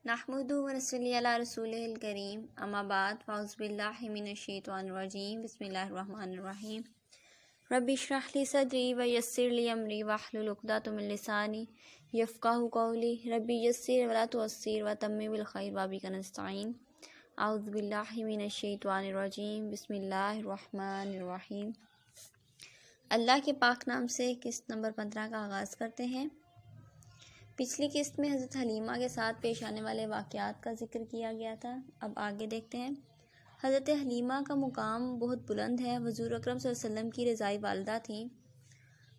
نحمدہ و نصلی علی رسولہ الکریم، اما بعد، فاعوذ باللہ من الشیطان الرجیم، بسم اللہ الرحمن الرحیم۔ رب اشرح لی صدری ویسر لی امری واحلل عقدۃ من لسانی یفقہوا قولی، رب یسر ولا تعسر وتمم بالخیر وبک نستعین۔ اعوذ باللہ من الشیطان الرجیم، بسم اللہ الرحمن الرحیم۔ اللہ کے پاک نام سے قسط نمبر 15 کا آغاز کرتے ہیں۔ پچھلی قسط میں حضرت حلیمہ کے ساتھ پیش آنے والے واقعات کا ذکر کیا گیا تھا۔ اب آگے دیکھتے ہیں۔ حضرت حلیمہ کا مقام بہت بلند ہے۔ حضور اکرم صلی اللہ علیہ وسلم کی رضائی والدہ تھیں۔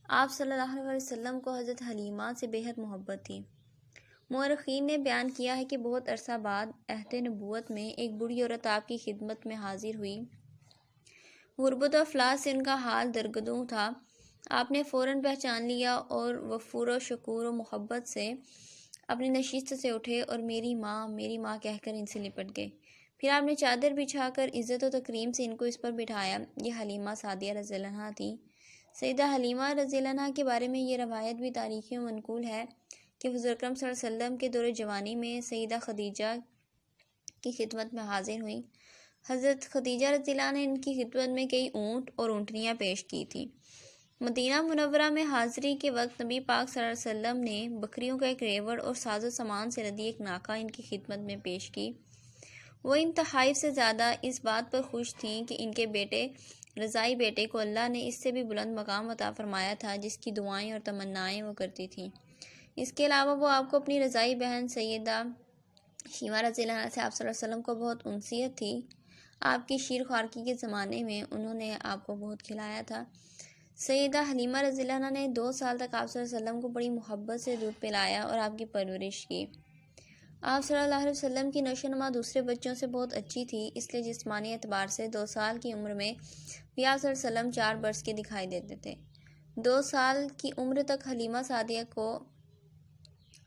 آپ صلی اللہ علیہ وسلم کو حضرت حلیمہ سے بے حد محبت تھی۔ مورخین نے بیان کیا ہے کہ بہت عرصہ بعد عہد نبوت میں ایک بوڑھی عورت آپ کی خدمت میں حاضر ہوئی۔ غربت و افلاس سے ان کا حال درگدوں تھا۔ آپ نے فوراً پہچان لیا اور وفور و شکور و محبت سے اپنی نشست سے اٹھے اور میری ماں کہہ کر ان سے لپٹ گئے۔ پھر آپ نے چادر بچھا کر عزت و تکریم سے ان کو اس پر بٹھایا۔ یہ حلیمہ سعدیہ رضی اللہ عنہا تھی۔ سیدہ حلیمہ رضی اللہ عنہا کے بارے میں یہ روایت بھی تاریخی و منقول ہے کہ حضور اکرم صلی اللہ علیہ وسلم کے دور جوانی میں سیدہ خدیجہ کی خدمت میں حاضر ہوئیں۔ حضرت خدیجہ رضی اللہ عنہا نے ان کی خدمت میں کئی اونٹ اور اونٹنیاں پیش کی تھیں۔ مدینہ منورہ میں حاضری کے وقت نبی پاک صلی اللہ علیہ وسلم نے بکریوں کا ایک ریوڑ اور ساز و سامان سے لدی ایک ناکہ ان کی خدمت میں پیش کی۔ وہ انتہائی سے زیادہ اس بات پر خوش تھیں کہ ان کے بیٹے رضائی بیٹے کو اللہ نے اس سے بھی بلند مقام عطا فرمایا تھا جس کی دعائیں اور تمنائیں وہ کرتی تھیں۔ اس کے علاوہ وہ آپ کو اپنی رضائی بہن سیدہ شیمہ رضی اللہ عنہا سے آپ صلی اللہ علیہ وسلم کو بہت انسیت تھی۔ آپ کی شیر خوارکی کے زمانے میں انہوں نے آپ کو بہت کھلایا تھا۔ سیدہ حلیمہ رضی اللہ عنہا نے 2 سال تک آپ صلی اللہ علیہ وسلم کو بڑی محبت سے دودھ پلایا اور آپ کی پرورش کی۔ آپ صلی اللہ علیہ وسلم کی نشو و نما دوسرے بچوں سے بہت اچھی تھی، اس لیے جسمانی اعتبار سے 2 سال کی عمر میں بھی آپ صلی اللہ علیہ وسلم 4 برس کے دکھائی دیتے تھے۔ 2 سال کی عمر تک حلیمہ سعدیہ آپ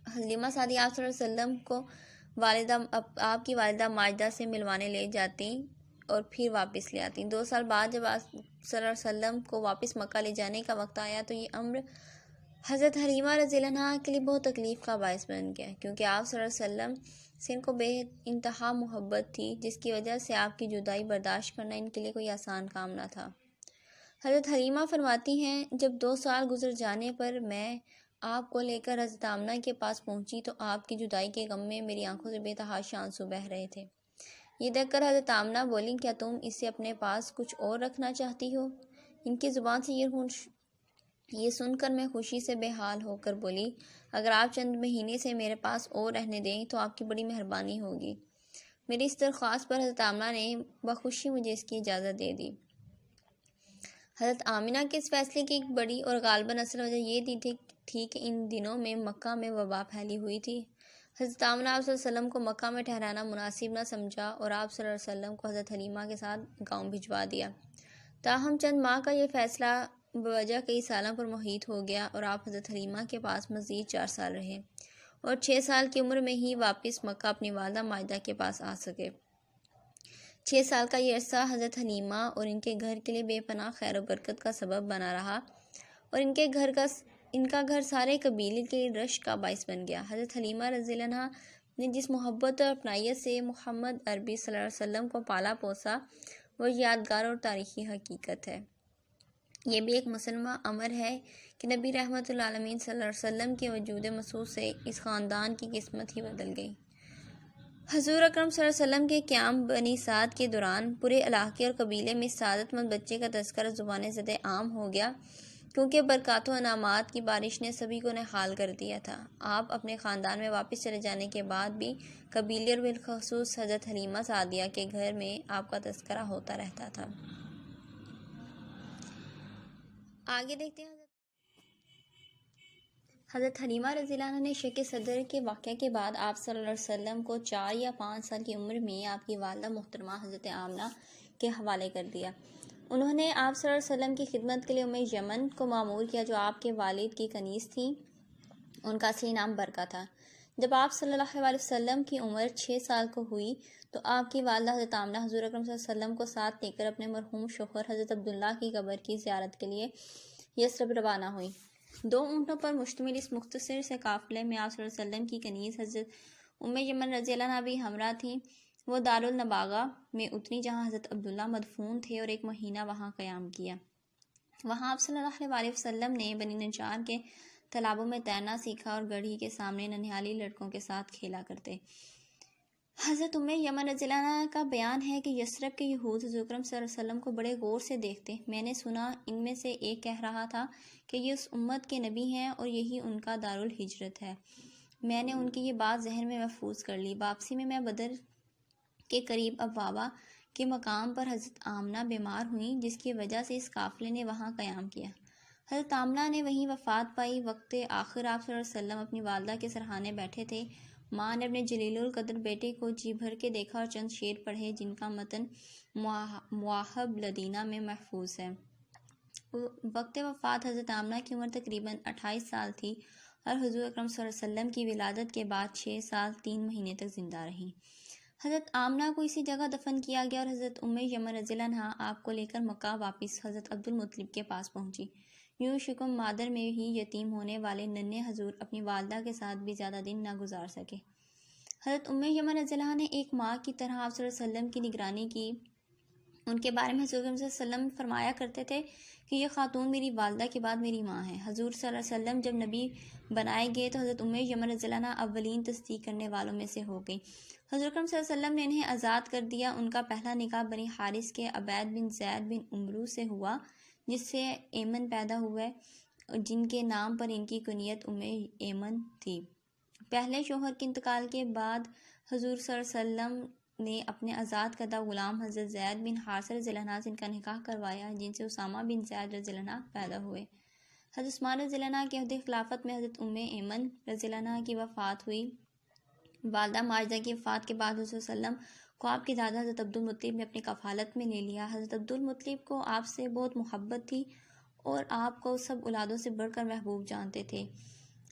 صلی اللہ علیہ وسلم کو آپ کی والدہ ماجدہ سے ملوانے لے جاتی اور پھر واپس لے آتی۔ 2 سال بعد جب آپ صلی اللہ علیہ وسلم کو واپس مکہ لے جانے کا وقت آیا تو یہ امر حضرت حلیمہ رضی اللہ عنہا کے لیے بہت تکلیف کا باعث بن گیا، کیونکہ آپ صلی اللہ علیہ وسلم سے ان کو بے انتہا محبت تھی، جس کی وجہ سے آپ کی جدائی برداشت کرنا ان کے لیے کوئی آسان کام نہ تھا۔ حضرت حلیمہ فرماتی ہیں، جب 2 سال گزر جانے پر میں آپ کو لے کر حضرت آمنہ کے پاس پہنچی تو آپ کی جدائی کے غم میں میری آنکھوں سے بے تحاشا آنسو بہہ رہے تھے۔ یہ دیکھ کر حضرت آمنہ بولی، کیا تم اسے اپنے پاس کچھ اور رکھنا چاہتی ہو؟ ان کی زبان سے یہ سن کر میں خوشی سے بے حال ہو کر بولی، اگر آپ چند مہینے سے میرے پاس اور رہنے دیں تو آپ کی بڑی مہربانی ہوگی۔ میری اس درخواست پر حضرت آمنہ نے بخوشی مجھے اس کی اجازت دے دی۔ حضرت آمنہ کے اس فیصلے کی ایک بڑی اور غالباً اصل وجہ یہ تھی کہ ان دنوں میں مکہ میں وبا پھیلی ہوئی تھی۔ حضرت آمنہ آپ صلی اللہ علیہ وسلم کو مکہ میں ٹھہرانا مناسب نہ سمجھا اور آپ صلی اللہ علیہ وسلم کو حضرت حلیمہ کے ساتھ گاؤں بھجوا دیا۔ تاہم چند ماہ کا یہ فیصلہ بوجہ کئی سالوں پر محیط ہو گیا اور آپ حضرت حلیمہ کے پاس مزید 4 سال رہے اور 6 سال کی عمر میں ہی واپس مکہ اپنی والدہ ماجدہ کے پاس آ سکے۔ 6 سال کا یہ عرصہ حضرت حلیمہ اور ان کے گھر کے لیے بے پناہ خیر و برکت کا سبب بنا رہا اور ان کا گھر سارے قبیلے کے لیے رشک کا باعث بن گیا۔ حضرت حلیمہ رضی اللہ عنہا نے جس محبت اور اپنائیت سے محمد عربی صلی اللہ علیہ وسلم کو پالا پوسا وہ یادگار اور تاریخی حقیقت ہے۔ یہ بھی ایک مسلمہ امر ہے کہ نبی رحمت اللہ عالمین صلی اللہ علیہ وسلم کے وجود مسعود سے اس خاندان کی قسمت ہی بدل گئی۔ حضور اکرم صلی اللہ علیہ وسلم کے قیام بنی سعد کے دوران پورے علاقے اور قبیلے میں اس سعادت مند بچے کا تذکرہ زبان زد عام ہو گیا، کیونکہ برکات و انعامات کی بارش نے سبھی کو نہال کر دیا تھا۔ آپ اپنے خاندان میں واپس چلے جانے کے بعد بھی قبیلے اور بالخصوص حضرت حلیمہ سعدیہ کے گھر میں آپ کا تذکرہ ہوتا رہتا تھا۔ آگے دیکھتے ہیں۔ حضرت حلیمہ رضی اللہ عنہا نے شق صدر کے واقعہ کے بعد آپ صلی اللہ علیہ وسلم کو 4 یا 5 سال کی عمر میں آپ کی والدہ محترمہ حضرت آمنہ کے حوالے کر دیا۔ انہوں نے آپ صلی اللہ علیہ وسلم کی خدمت کے لیے ام یمن کو مامور کیا جو آپ کے والد کی کنیز تھیں۔ ان کا اصلی نام برکہ تھا۔ جب آپ صلی اللہ علیہ وسلم کی عمر 6 سال کو ہوئی تو آپ کی والدہ حضرت آمنہ حضور اکرم صلی اللہ علیہ وسلم کو ساتھ لے کر اپنے مرحوم شوہر حضرت عبداللہ کی قبر کی زیارت کے لیے یثرب روانہ ہوئی۔ 2 اونٹوں پر مشتمل اس مختصر سے قافلے میں آپ صلی اللہ علیہ وسلم کی کنیز حضرت ام یمن رضی اللہ عنہا بھی ہمراہ تھیں۔ وہ دارالنباغہ میں اتری جہاں حضرت عبداللہ مدفون تھے اور ایک مہینہ وہاں قیام کیا۔ وہاں آپ صلی اللہ علیہ وسلم نے بنی نجار کے تالابوں میں تیرنا سیکھا اور گڑھی کے سامنے ننھیالی لڑکوں کے ساتھ کھیلا کرتے۔ حضرت ام یمن رضی اللہ عنہا کا بیان ہے کہ یثرب کے یہود حضور اکرم صلی اللہ علیہ وسلم کو بڑے غور سے دیکھتے۔ میں نے سنا ان میں سے ایک کہہ رہا تھا کہ یہ اس امت کے نبی ہیں اور یہی ان کا دارالہجرت ہے۔ میں نے ان کی یہ بات ذہن میں محفوظ کر لی۔ واپسی میں بدر کے قریب ابوابہ کے مقام پر حضرت آمنہ بیمار ہوئیں، جس کی وجہ سے اس قافلے نے وہاں قیام کیا۔ حضرت آمنہ نے وہیں وفات پائی۔ وقت آخر آپ صلی اللہ علیہ وسلم اپنی والدہ کے سرہانے بیٹھے تھے۔ ماں نے اپنے جلیل القدر بیٹے کو جی بھر کے دیکھا اور چند شعر پڑھے جن کا متن مواہب لدینہ میں محفوظ ہے۔ وقت وفات حضرت آمنہ کی عمر تقریباً 28 سال تھی اور حضور اکرم صلی اللہ علیہ وسلم کی ولادت کے بعد 6 سال 3 مہینے تک زندہ رہیں۔ حضرت آمنہ کو اسی جگہ دفن کیا گیا اور حضرت ام یمن رضی اللہ عنہا آپ کو لے کر مکہ واپس حضرت عبدالمطلب کے پاس پہنچی۔ یوں شکم مادر میں ہی یتیم ہونے والے ننھے حضور اپنی والدہ کے ساتھ بھی زیادہ دن نہ گزار سکے۔ حضرت ام یمن رضی اللہ عنہا نے ایک ماں کی طرح آپ صلی اللہ علیہ وسلم کی نگرانی کی۔ ان کے بارے میں حضور صلی اللہ علیہ وسلم فرمایا کرتے تھے کہ یہ خاتون میری والدہ کے بعد میری ماں ہے۔ حضور صلی اللہ علیہ وسلم جب نبی بنائے گئے تو حضرت ام یمن رضی اللہ عنہا اولین تصدیق کرنے والوں میں سے ہو گئی۔ حضور اکرم صلی اللہ علیہ وسلم نے انہیں آزاد کر دیا۔ ان کا پہلا نکاح بنی حارث کے عبید بن زید بن عمرو سے ہوا، جس سے ایمن پیدا ہوئے، جن کے نام پر ان کی کنیت ام ایمن تھی۔ پہلے شوہر کے انتقال کے بعد حضور صلی اللہ علیہ وسلم نے اپنے آزاد کردہ غلام حضرت زید بن حارثہ رضی اللہ عنہ سے ان کا نکاح کروایا، جن سے اسامہ بن زید رضی اللہ عنہ پیدا ہوئے۔ حضرت عثمان رضی اللہ عنہ کے عہد خلافت میں حضرت ام ایمن رضی اللہ عنہ کی وفات ہوئی۔ والدہ ماجدہ کی وفات کے بعد حضور صلی اللہ علیہ وسلم کو آپ کے دادا حضرت عبدالمطلب نے اپنی کفالت میں لے لیا۔ حضرت عبدالمطلب کو آپ سے بہت محبت تھی اور آپ کو سب اولادوں سے بڑھ کر محبوب جانتے تھے۔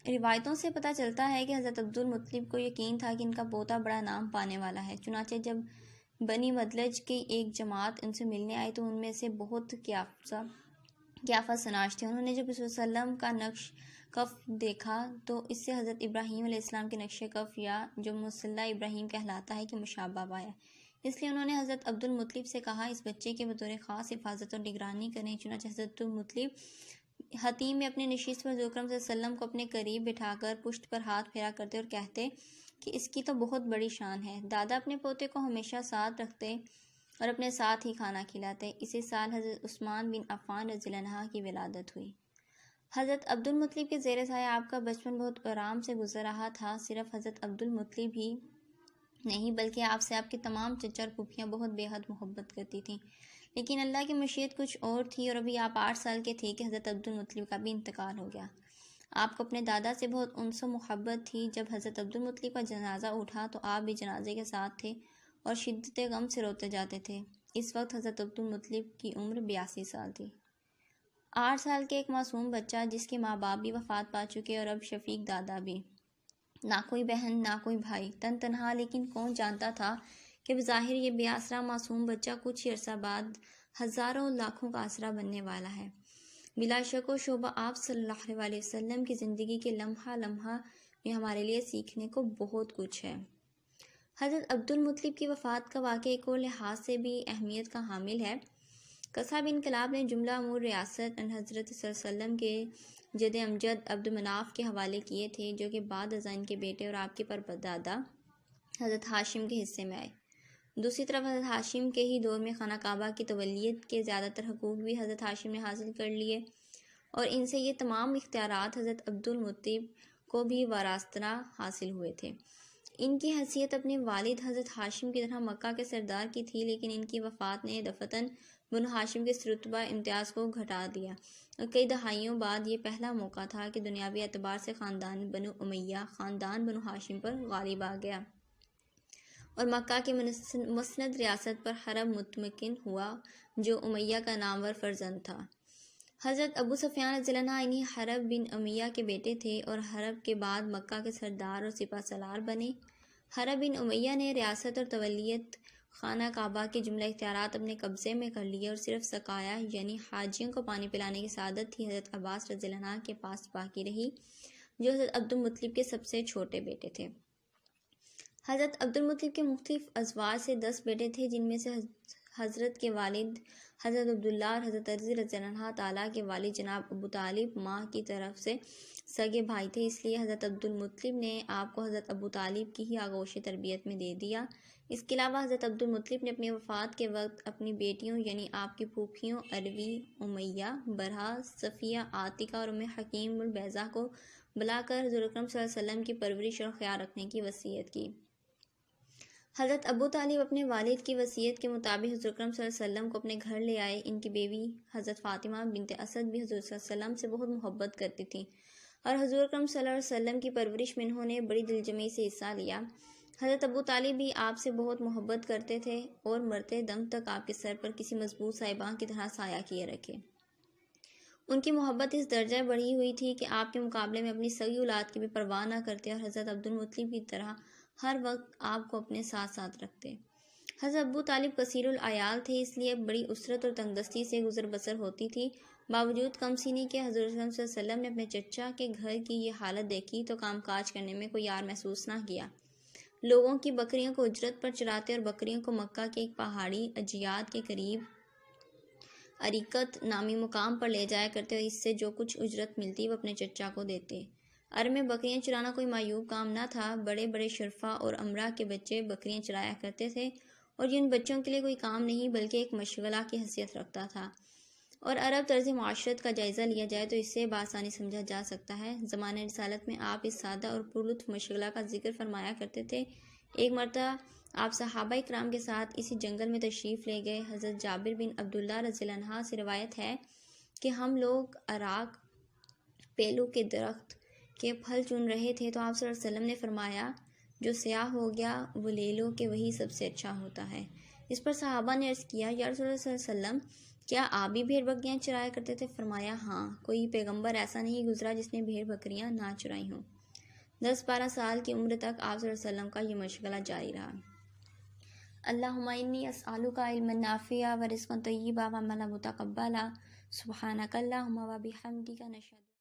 روایتوں سے پتہ چلتا ہے کہ حضرت عبدالمطلب کو یقین تھا کہ ان کا پوتا بڑا نام پانے والا ہے۔ چنانچہ جب بنی مدلج کی ایک جماعت ان سے ملنے آئی تو ان میں سے بہت قیافہ سناش تھے۔ انہوں نے جب رسول صلی اللہ علیہ وسلم کا نقش کف دیکھا تو اس سے حضرت ابراہیم علیہ السلام کے نقش کف یا جو مصلی ابراہیم کہلاتا ہے کہ مشابہ پایا، اس لیے انہوں نے حضرت عبدالمطلب سے کہا اس بچے کے بطور خاص حفاظت اور نگرانی کریں۔ چنانچہ حضرت عبدالمطلب حتیم میں اپنے نشست پر حضور اکرم صلی اللہ علیہ وسلم کو اپنے قریب بٹھا کر پشت پر ہاتھ پھیرا کرتے اور کہتے کہ اس کی تو بہت بڑی شان ہے۔ دادا اپنے پوتے کو ہمیشہ ساتھ رکھتے اور اپنے ساتھ ہی کھانا کھلاتے۔ اسی سال حضرت عثمان بن عفان رضی اللہ عنہ کی ولادت ہوئی۔ حضرت عبدالمطلب کے زیر سایہ آپ کا بچپن بہت آرام سے گزر رہا تھا۔ صرف حضرت عبدالمطلب ہی نہیں بلکہ آپ سے آپ کی تمام چچا اور پھوپھیاں بہت بے حد محبت کرتی تھیں، لیکن اللہ کی مشیت کچھ اور تھی اور ابھی آپ 8 سال کے تھے کہ حضرت عبدالمطلب کا بھی انتقال ہو گیا۔ آپ کو اپنے دادا سے بہت انس و محبت تھی۔ جب حضرت عبدالمطلب کا جنازہ اٹھا تو آپ بھی جنازے کے ساتھ تھے اور شدت غم سے روتے جاتے تھے۔ اس وقت حضرت عبدالمطلب کی عمر 82 سال تھی۔ 8 سال کے ایک معصوم بچہ جس کے ماں باپ بھی وفات پا چکے اور اب شفیق دادا بھی، نہ کوئی بہن نہ کوئی بھائی، تنہا، لیکن کون جانتا تھا کہ بظاہر یہ بے آسرا معصوم بچہ کچھ ہی عرصہ بعد ہزاروں لاکھوں کا آسرا بننے والا ہے۔ بلا شک و شبہ آپ صلی اللہ علیہ وسلم کی زندگی کے لمحہ لمحہ میں ہمارے لیے سیکھنے کو بہت کچھ ہے۔ حضرت عبدالمطلب کی وفات کا واقعہ ایک اور لحاظ سے بھی اہمیت کا حامل ہے۔ قصب انقلاب نے جملہ امور ریاست حضرت صلی اللہ علیہ وسلم کے جد امجد عبد مناف کے حوالے کیے تھے، جو کہ بعد ازاں ان کے بیٹے اور آپ کے پردادا حضرت ہاشم کے حصے میں آئے۔ دوسری طرف حضرت ہاشم کے ہی دور میں خانہ کعبہ کی تولیت کے زیادہ تر حقوق بھی حضرت ہاشم نے حاصل کر لیے اور ان سے یہ تمام اختیارات حضرت عبدالمطلب کو بھی وراثتاً حاصل ہوئے تھے۔ ان کی حیثیت اپنے والد حضرت ہاشم کی طرح مکہ کے سردار کی تھی، لیکن ان کی وفات نے دفعتاً بنو ہاشم کے اس رتبہ امتیاز کو گھٹا دیا اور کئی دہائیوں بعد یہ پہلا موقع تھا کہ دنیاوی اعتبار سے خاندان بنو امیہ خاندان بنو ہاشم پر غالب آ گیا اور مکہ کی مسند ریاست پر حرب متمکن ہوا، جو امیہ کا نامور فرزند تھا۔ حضرت ابو سفیان رضی اللہ عنہ انہی حرب بن امیہ کے بیٹے تھے اور حرب کے بعد مکہ کے سردار اور سپہ سالار بنے۔ حرب بن امیہ نے ریاست اور تولیت خانہ کعبہ کے جملہ اختیارات اپنے قبضے میں کر لیے اور صرف سقایا یعنی حاجیوں کو پانی پلانے کی سعادت ہی حضرت عباس رضی اللہ عنہ کے پاس باقی رہی، جو حضرت عبدالمطلب کے سب سے چھوٹے بیٹے تھے۔ حضرت عبدالمطلب کے مختلف ازواج سے 10 بیٹے تھے، جن میں سے حضرت کے والد حضرت عبداللہ اور حضرت علی رضی اللہ تعالیٰ کے والد جناب ابو طالب ماں کی طرف سے سگے بھائی تھے، اس لیے حضرت عبدالمطلب نے آپ کو حضرت ابو طالب کی ہی آغوش تربیت میں دے دیا۔ اس کے علاوہ حضرت عبدالمطلب نے اپنی وفات کے وقت اپنی بیٹیوں یعنی آپ کی پھوپھیوں اروی، امیہ، برہا، صفیہ، عاتقہ اور ام حکیم البیضہ کو بلا کر حضور اکرم صلی اللہ علیہ وسلم کی پرورش اور خیال رکھنے کی وصیت کی۔ حضرت ابو طالب اپنے والد کی وصیت کے مطابق حضور اکرم صلی اللہ علیہ وسلم کو اپنے گھر لے آئے۔ ان کی بیوی حضرت فاطمہ بنت اسد بھی حضور صلی اللہ علیہ وسلم سے بہت محبت کرتی تھیں اور حضور اکرم صلی اللہ علیہ وسلم کی پرورش میں انہوں نے بڑی دلجمعی سے حصہ لیا۔ حضرت ابو طالب بھی آپ سے بہت محبت کرتے تھے اور مرتے دم تک آپ کے سر پر کسی مضبوط سائبان کی طرح سایہ کیے رکھے۔ ان کی محبت اس درجہ بڑھی ہوئی تھی کہ آپ کے مقابلے میں اپنی سگی اولاد کی بھی پرواہ نہ کرتے اور حضرت عبدالمطلب کی طرح ہر وقت آپ کو اپنے ساتھ ساتھ رکھتے۔ حضرت ابو طالب کثیر العیال تھے، اس لیے بڑی اسرت اور تنگدستی سے گزر بسر ہوتی تھی۔ باوجود کم سینی کے حضور صلی اللہ علیہ وسلم نے اپنے چچا کے گھر کی یہ حالت دیکھی تو کام کاج کرنے میں کوئی یار محسوس نہ کیا۔ لوگوں کی بکریوں کو اجرت پر چراتے اور بکریوں کو مکہ کے ایک پہاڑی اجیاد کے قریب عریقت نامی مقام پر لے جایا کرتے اور اس سے جو کچھ اجرت ملتی وہ اپنے چچا کو دیتے۔ عرب میں بکریاں چرانا کوئی معیوب کام نہ تھا، بڑے بڑے شرفا اور امرا کے بچے بکریاں چرایا کرتے تھے اور یہ ان بچوں کے لیے کوئی کام نہیں بلکہ ایک مشغلہ کی حیثیت رکھتا تھا۔ اور عرب طرز معاشرت کا جائزہ لیا جائے تو اس سے بآسانی سمجھا جا سکتا ہے۔ زمانہ رسالت میں آپ اس سادہ اور پرلطف مشغلہ کا ذکر فرمایا کرتے تھے۔ ایک مرتبہ آپ صحابہ کرام کے ساتھ اسی جنگل میں تشریف لے گئے۔ حضرت جابر بن عبداللہ رضی اللہ عنہ سے روایت ہے کہ ہم لوگ اراک پیلو کے درخت کے پھل چن رہے تھے تو آپ صلی اللہ علیہ وسلم نے فرمایا جو سیاہ ہو گیا وہ لے لو کہ وہی سب سے اچھا ہوتا ہے۔ اس پر صحابہ نے عرض کیا یا رسول اللہ صلی اللہ علیہ وسلم کیا آپ بھی بھیڑ بکریاں چرایا کرتے تھے؟ فرمایا ہاں، کوئی پیغمبر ایسا نہیں گزرا جس نے بھیڑ بکریاں نہ چرائی ہوں۔ 10-12 سال کی عمر تک آپ صلی اللہ علیہ وسلم کا یہ مشغلہ جاری رہا۔ اللہم انی اسألک علما نافعا ورزقا طیبا وعملا متقبلا سبحانک اللہم وبحمدک نشہد